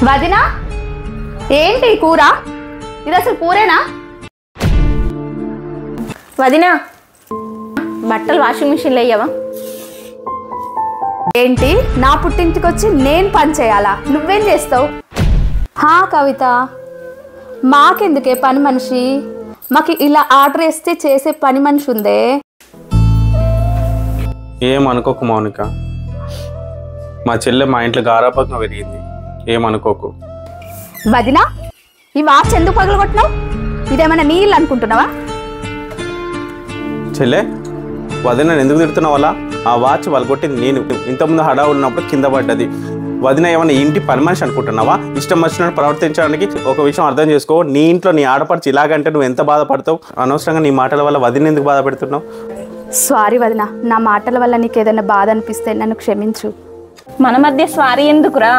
వదినా ఏంటి కూర? ఇది అసలు కూరేనా? వదినా బట్టలు వాషింగ్ మిషన్లో వేయవా? ఏంటి నా పుట్టింటికి వచ్చి నేను పని చేయాలా? నువ్వేం చేస్తావు? హా కవిత, మాకెందుకే పని మనిషి? మాకు ఇలా ఆర్డర్ వేస్తే చేసే పని మనిషి ఉందే. ఏమనుకోకు మౌనిక, మా చెల్లె మా ఇంట్లో గారాబంగా పెరిగింది, ఏమనుకోకు. వదినా ఈ వాచ్ ఎందుకు పగలగొట్టినావు? ఇదేమైనా నీ ఇల్లు అనుకుంటున్నావా? చెల్లె, వదిన ఎందుకు తిడుతున్నావు అలా? ఆ వాచ్ పగలగొట్టింది నేను. ఇంతకుముందు హడా ఉన్నప్పుడు కింద పడ్డది. వదిన ఏమన్నా ఇంటి పని మనిషి అనుకుంటున్నావా? ఇష్టం వచ్చినట్టు ప్రవర్తించడానికి ఒక విషయం అర్థం చేసుకో. నీ ఇంట్లో నీ ఆడపడిచి ఇలాగంటే నువ్వు ఎంత బాధపడతావు? అనవసరంగా నీ మాటల వల్ల వదిన ఎందుకు బాధ పెడుతున్నావు? సారీ వదినా, నా మాటల వల్ల నీకు ఏదైనా బాధ అనిపిస్తే నన్ను క్షమించు. మన మధ్య స్వారీ ఎందుకురా?